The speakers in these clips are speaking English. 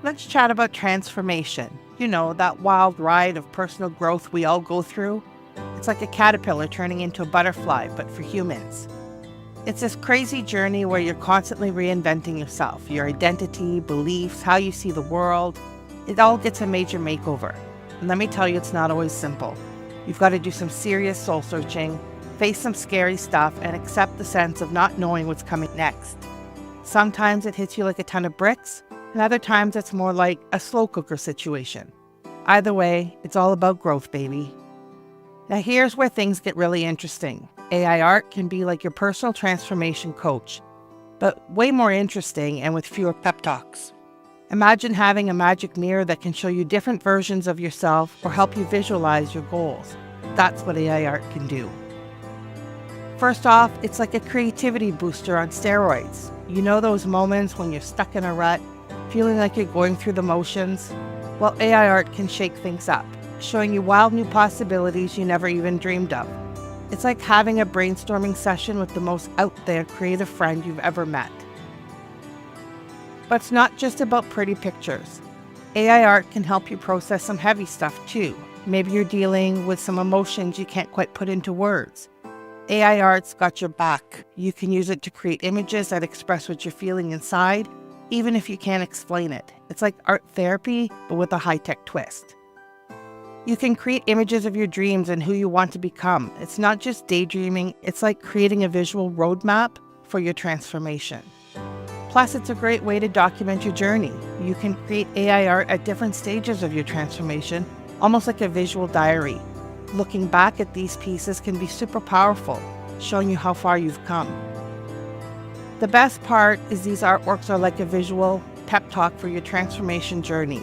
let's chat about transformation. You know, that wild ride of personal growth we all go through. It's like a caterpillar turning into a butterfly, but for humans. It's this crazy journey where you're constantly reinventing yourself, your identity, beliefs, how you see the world. It all gets a major makeover. And let me tell you, it's not always simple. You've got to do some serious soul searching, face some scary stuff, and accept the sense of not knowing what's coming next. Sometimes it hits you like a ton of bricks, and other times it's more like a slow cooker situation. Either way, it's all about growth, baby. Now here's where things get really interesting. AI art can be like your personal transformation coach, but way more interesting and with fewer pep talks. Imagine having a magic mirror that can show you different versions of yourself or help you visualize your goals. That's what AI art can do. First off, it's like a creativity booster on steroids. You know those moments when you're stuck in a rut, feeling like you're going through the motions? Well, AI art can shake things up, showing you wild new possibilities you never even dreamed of. It's like having a brainstorming session with the most out there creative friend you've ever met. But it's not just about pretty pictures. AI art can help you process some heavy stuff too. Maybe you're dealing with some emotions you can't quite put into words. AI art's got your back. You can use it to create images that express what you're feeling inside, even if you can't explain it. It's like art therapy, but with a high-tech twist. You can create images of your dreams and who you want to become. It's not just daydreaming, it's like creating a visual roadmap for your transformation. Plus, it's a great way to document your journey. You can create AI art at different stages of your transformation, almost like a visual diary. Looking back at these pieces can be super powerful, showing you how far you've come. The best part is these artworks are like a visual pep talk for your transformation journey.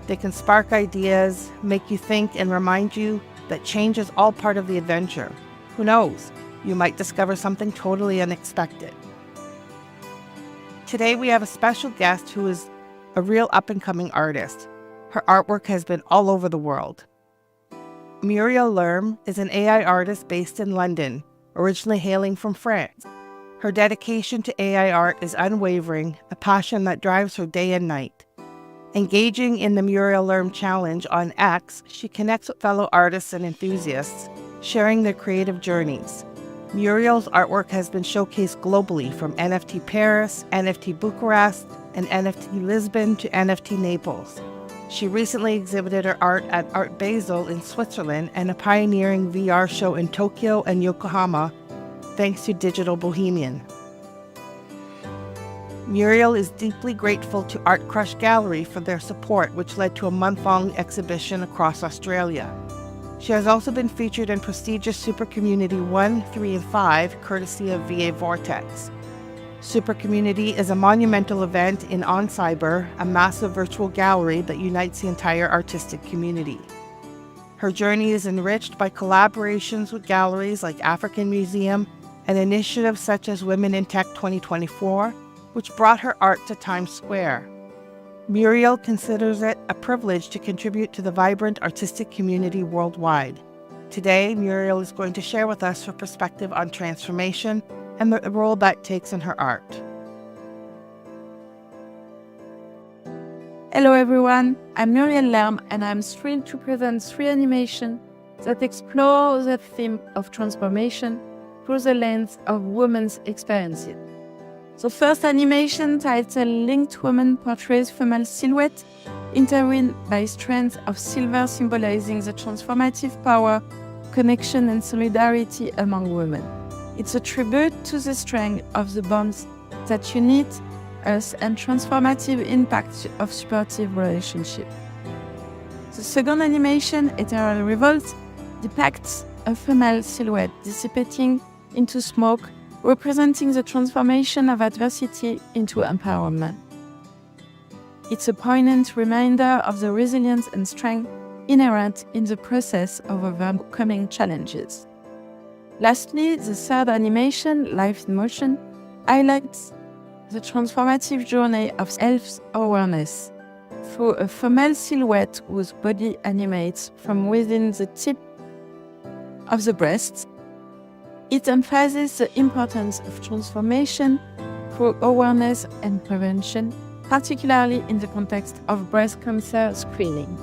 They can spark ideas, make you think, and remind you that change is all part of the adventure. Who knows? You might discover something totally unexpected. Today we have a special guest who is a real up-and-coming artist. Her artwork has been all over the world. Muriel Lerm is an AI artist based in London, originally hailing from France. Her dedication to AI art is unwavering, a passion that drives her day and night. Engaging in the Muriel Lerm Challenge on X, she connects with fellow artists and enthusiasts, sharing their creative journeys. Muriel's artwork has been showcased globally from NFT Paris, NFT Bucharest, and NFT Lisbon to NFT Naples. She recently exhibited her art at Art Basel in Switzerland and a pioneering VR show in Tokyo and Yokohama, thanks to Digital Bohemian. Muriel is deeply grateful to Art Crush Gallery for their support, which led to a month-long exhibition across Australia. She has also been featured in prestigious Super Community 1, 3, and 5, courtesy of VA Vortex. Super Community is a monumental event in OnCyber, a massive virtual gallery that unites the entire artistic community. Her journey is enriched by collaborations with galleries like African Museum and initiatives such as Women in Tech 2024, which brought her art to Times Square. Muriel considers it a privilege to contribute to the vibrant artistic community worldwide. Today, Muriel is going to share with us her perspective on transformation and the role that takes in her art. Hello everyone, I'm Muriel Lerm and I'm thrilled to present 3 animations that explore the theme of transformation through the lens of women's experiences. The first animation, titled Linked Woman, portrays female silhouette intertwined by strands of silver symbolizing the transformative power, connection and solidarity among women. It's a tribute to the strength of the bonds that unite us and transformative impact of supportive relationship. The second animation, Ethereal Revolt, depicts a female silhouette dissipating into smoke, representing the transformation of adversity into empowerment. It's a poignant reminder of the resilience and strength inherent in the process of overcoming challenges. Lastly, the third animation, Life in Motion, highlights the transformative journey of self-awareness through a female silhouette whose body animates from within the tip of the breast. It emphasizes the importance of transformation through awareness and prevention, particularly in the context of breast cancer screening.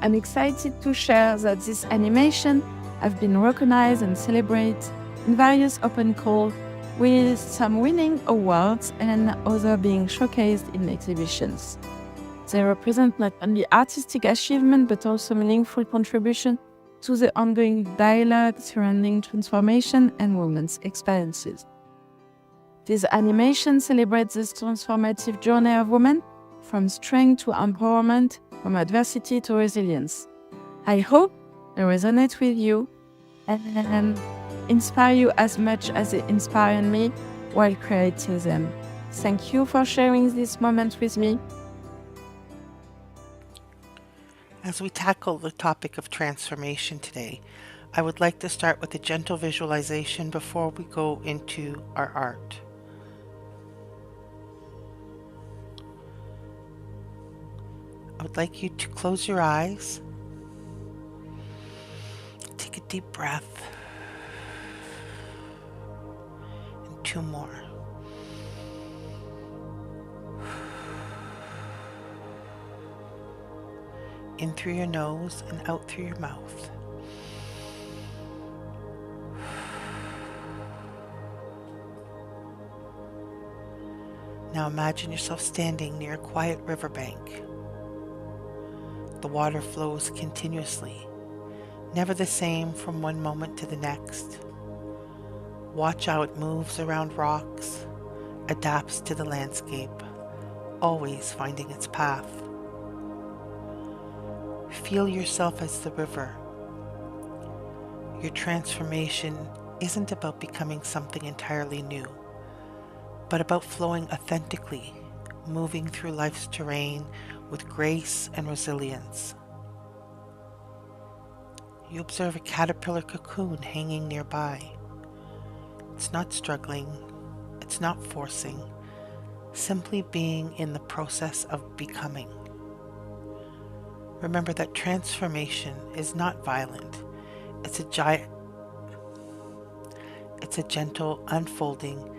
I'm excited to share that this animation have been recognized and celebrated in various open calls, with some winning awards and others being showcased in exhibitions. They represent not only artistic achievement but also meaningful contribution to the ongoing dialogue surrounding transformation and women's experiences. This animation celebrates this transformative journey of women, from strength to empowerment, from adversity to resilience. I hope they resonate with you and inspire you as much as they inspired me while creating them. Thank you for sharing this moment with me. As we tackle the topic of transformation today, I would like to start with a gentle visualization before we go into our art. I would like you to close your eyes, take a deep breath, and 2 more. In through your nose and out through your mouth. Now imagine yourself standing near a quiet riverbank. The water flows continuously, never the same from one moment to the next. Watch how it moves around rocks, adapts to the landscape, always finding its path. Feel yourself as the river. Your transformation isn't about becoming something entirely new, but about flowing authentically, moving through life's terrain with grace and resilience. You observe a caterpillar cocoon hanging nearby. It's not struggling, it's not forcing, simply being in the process of becoming. Remember that transformation is not violent. It's a gentle unfolding,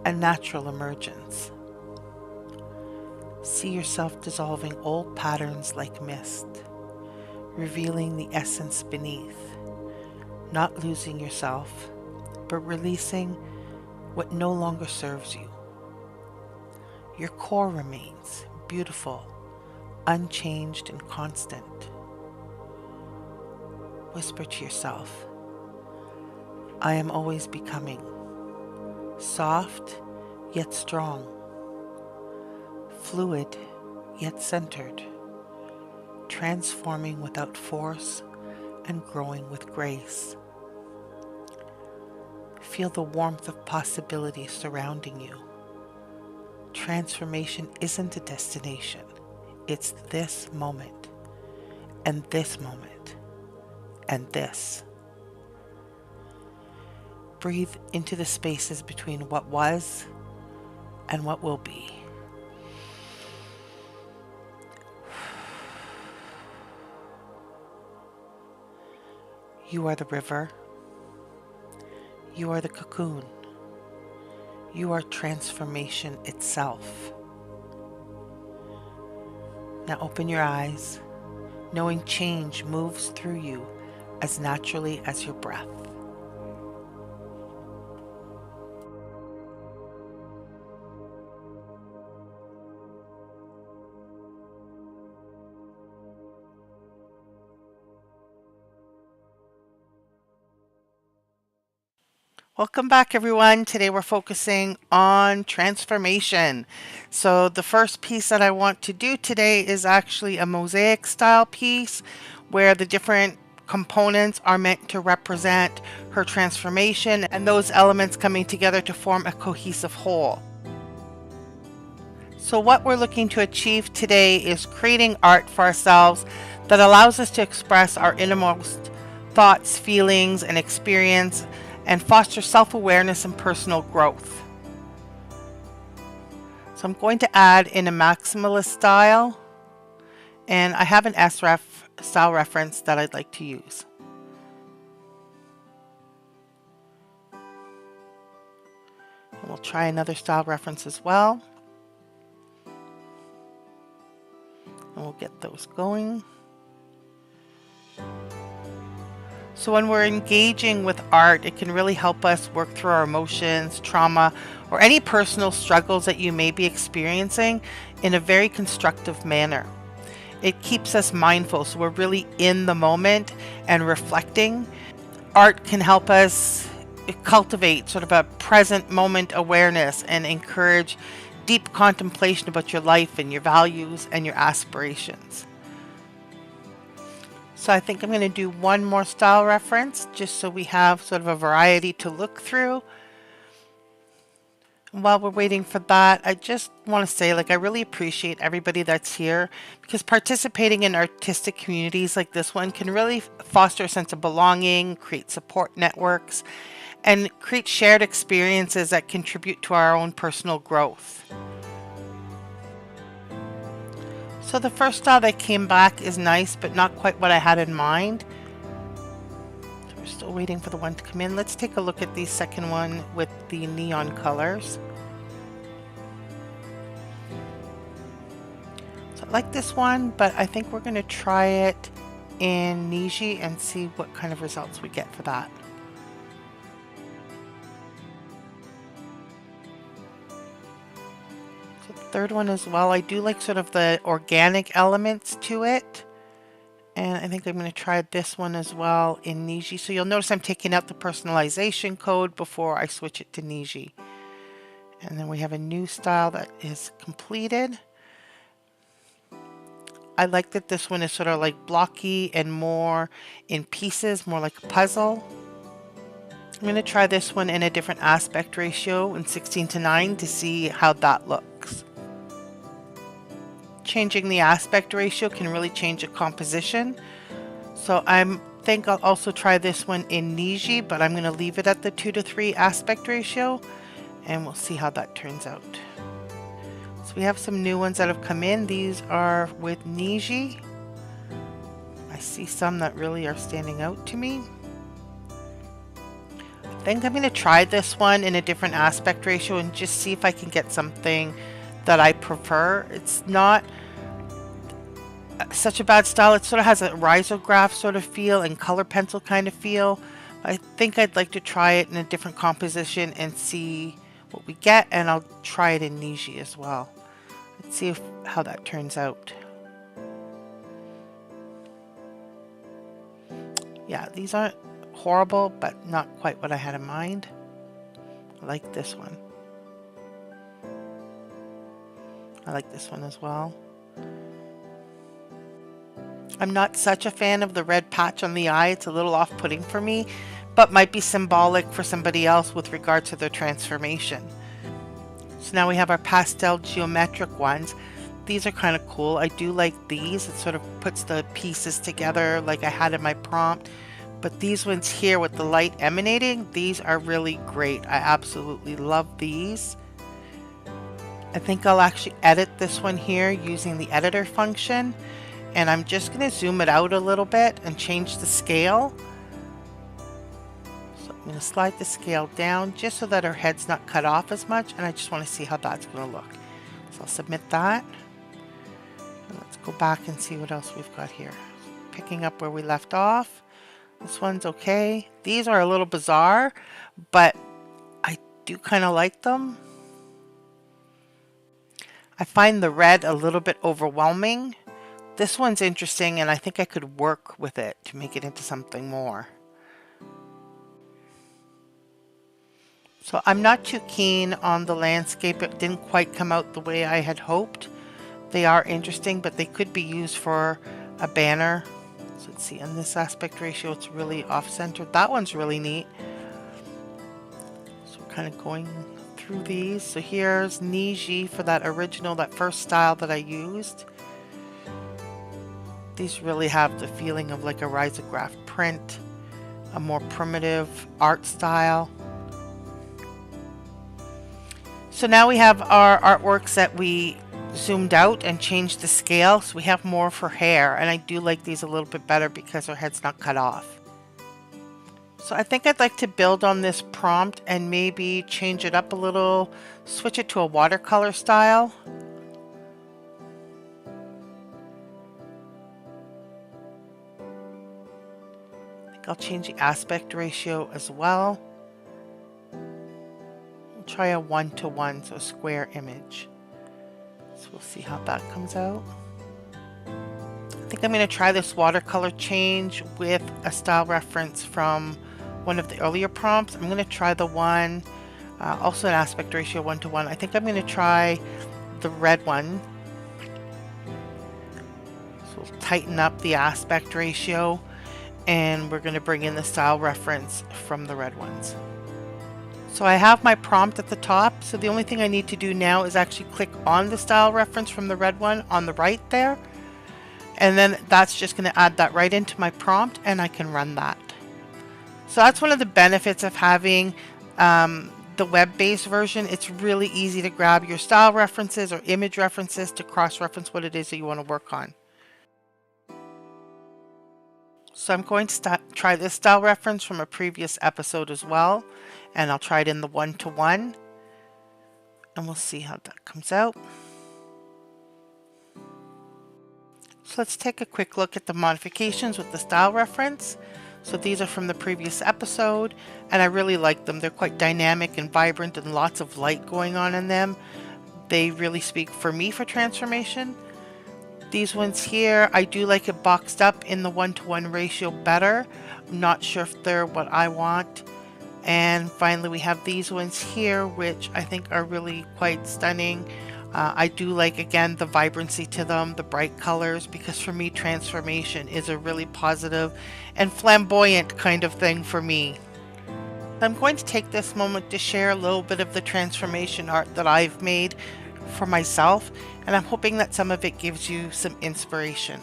a natural emergence. See yourself dissolving old patterns like mist, revealing the essence beneath, not losing yourself, but releasing what no longer serves you. Your core remains beautiful, unchanged and constant. Whisper to yourself, I am always becoming, soft yet strong, fluid yet centered, transforming without force and growing with grace. Feel the warmth of possibility surrounding you. Transformation isn't a destination. It's this moment, and this moment, and this. Breathe into the spaces between what was and what will be. You are the river. You are the cocoon. You are transformation itself. Now open your eyes, knowing change moves through you as naturally as your breath. Welcome back, everyone. Today we're focusing on transformation. So the first piece that I want to do today is actually a mosaic style piece where the different components are meant to represent her transformation and those elements coming together to form a cohesive whole. So what we're looking to achieve today is creating art for ourselves that allows us to express our innermost thoughts, feelings, and experience, and foster self-awareness and personal growth. So I'm going to add in a maximalist style, and I have an SREF style reference that I'd like to use. And we'll try another style reference as well. And we'll get those going. So when we're engaging with art, it can really help us work through our emotions, trauma, or any personal struggles that you may be experiencing in a very constructive manner. It keeps us mindful, so we're really in the moment and reflecting. Art can help us cultivate sort of a present moment awareness and encourage deep contemplation about your life and your values and your aspirations. So I think I'm going to do one more style reference just so we have sort of a variety to look through. And while we're waiting for that, I just want to say, I really appreciate everybody that's here, because participating in artistic communities like this one can really foster a sense of belonging, create support networks, and create shared experiences that contribute to our own personal growth. So the first style that came back is nice, but not quite what I had in mind. So we're still waiting for the one to come in. Let's take a look at the second one with the neon colors. So I like this one, but I think we're going to try it in Niji and see what kind of results we get for that. Third one as well. I do like sort of the organic elements to it, and I think I'm going to try this one as well in Niji. So you'll notice I'm taking out the personalization code before I switch it to Niji. And then we have a new style that is completed. I like that this one is sort of like blocky and more in pieces, more like a puzzle. I'm going to try this one in a different aspect ratio in 16:9 to see how that looks. Changing the aspect ratio can really change the composition. So I think I'll also try this one in Niji, but I'm going to leave it at the 2:3 aspect ratio, and we'll see how that turns out. So we have some new ones that have come in. These are with Niji. I see some that really are standing out to me. I think I'm going to try this one in a different aspect ratio and just see if I can get something that I prefer. It's not such a bad style. It sort of has a risograph sort of feel and color pencil kind of feel. I think I'd like to try it in a different composition and see what we get, and I'll try it in Niji as well. Let's see how that turns out. Yeah, these aren't horrible, but not quite what I had in mind. I like this one. I like this one as well. I'm not such a fan of the red patch on the eye. It's a little off-putting for me, but might be symbolic for somebody else with regard to their transformation. So now we have our pastel geometric ones. These are kind of cool. I do like these. It sort of puts the pieces together like I had in my prompt. But these ones here with the light emanating, these are really great. I absolutely love these. I think I'll actually edit this one here using the editor function. And I'm just going to zoom it out a little bit and change the scale. So I'm going to slide the scale down just so that her head's not cut off as much. And I just want to see how that's going to look. So I'll submit that. And let's go back and see what else we've got here. Picking up where we left off. This one's okay. These are a little bizarre, but I do kind of like them. I find the red a little bit overwhelming. This one's interesting, and I think I could work with it to make it into something more. So I'm not too keen on the landscape. It didn't quite come out the way I had hoped. They are interesting, but they could be used for a banner. So let's see, on this aspect ratio, it's really off-centered. That one's really neat. So we're kind of going through these. So here's Niji for that original, that first style that I used. These really have the feeling of like a risograph print, a more primitive art style. So now we have our artworks that we zoomed out and changed the scale, so we have more for hair, and I do like these a little bit better because her head's not cut off. So I think I'd like to build on this prompt and maybe change it up a little, switch it to a watercolor style. I'll change the aspect ratio as well. We'll try a 1:1, so a square image. So we'll see how that comes out. I think I'm going to try this watercolor change with a style reference from one of the earlier prompts. I'm going to try the one, also an aspect ratio 1:1. I think I'm going to try the red one. So we'll tighten up the aspect ratio, and we're going to bring in the style reference from the red ones. So I have my prompt at the top, so the only thing I need to do now is actually click on the style reference from the red one on the right there, and then that's just going to add that right into my prompt, and I can run that. So that's one of the benefits of having the web-based version. It's really easy to grab your style references or image references to cross-reference what it is that you want to work on. So I'm going to try this style reference from a previous episode as well, and I'll try it in the 1:1, and we'll see how that comes out. So let's take a quick look at the modifications with the style reference. So these are from the previous episode, and I really like them. They're quite dynamic and vibrant and lots of light going on in them. They really speak for me for transformation. These ones here, I do like it boxed up in the 1:1 ratio better. I'm not sure if they're what I want. And finally, we have these ones here, which I think are really quite stunning. I do like, again, the vibrancy to them, the bright colors, because for me, transformation is a really positive and flamboyant kind of thing for me. I'm going to take this moment to share a little bit of the transformation art that I've made for myself, and I'm hoping that some of it gives you some inspiration.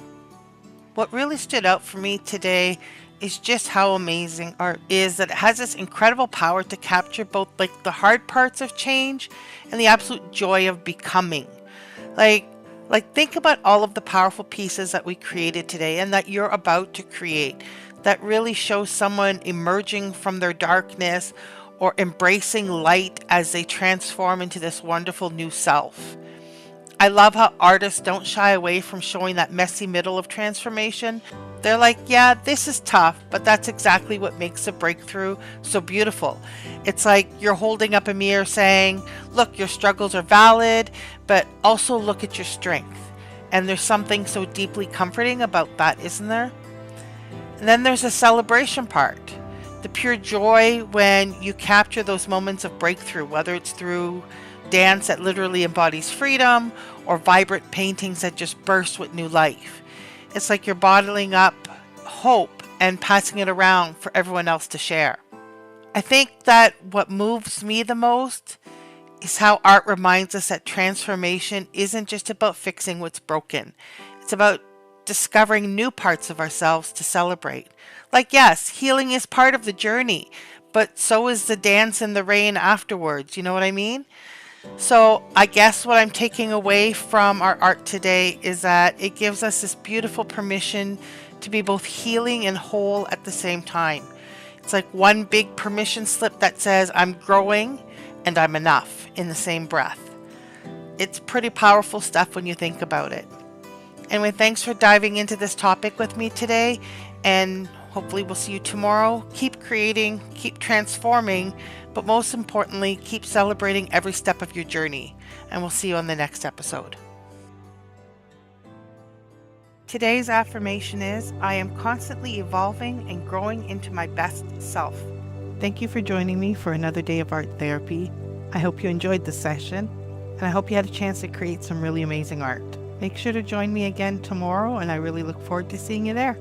What really stood out for me today is just how amazing art is, that it has this incredible power to capture both like the hard parts of change and the absolute joy of becoming. Like think about all of the powerful pieces that we created today and that you're about to create, that really shows someone emerging from their darkness or embracing light as they transform into this wonderful new self. I love how artists don't shy away from showing that messy middle of transformation. They're like, yeah, this is tough, but that's exactly what makes the breakthrough so beautiful. It's like you're holding up a mirror saying, look, your struggles are valid, but also look at your strength. And there's something so deeply comforting about that, isn't there? And then there's a celebration part. The pure joy when you capture those moments of breakthrough, whether it's through dance that literally embodies freedom or vibrant paintings that just burst with new life. It's like you're bottling up hope and passing it around for everyone else to share. I think that what moves me the most is how art reminds us that transformation isn't just about fixing what's broken. It's about discovering new parts of ourselves to celebrate. Like, yes, healing is part of the journey, but so is the dance in the rain afterwards. You know what I mean? So I guess what I'm taking away from our art today is that it gives us this beautiful permission to be both healing and whole at the same time. It's like one big permission slip that says I'm growing and I'm enough in the same breath. It's pretty powerful stuff when you think about it. Anyway, thanks for diving into this topic with me today, and hopefully we'll see you tomorrow. Keep creating, keep transforming, but most importantly, keep celebrating every step of your journey. And we'll see you on the next episode. Today's affirmation is, I am constantly evolving and growing into my best self. Thank you for joining me for another day of art therapy. I hope you enjoyed the session, and I hope you had a chance to create some really amazing art. Make sure to join me again tomorrow, and I really look forward to seeing you there.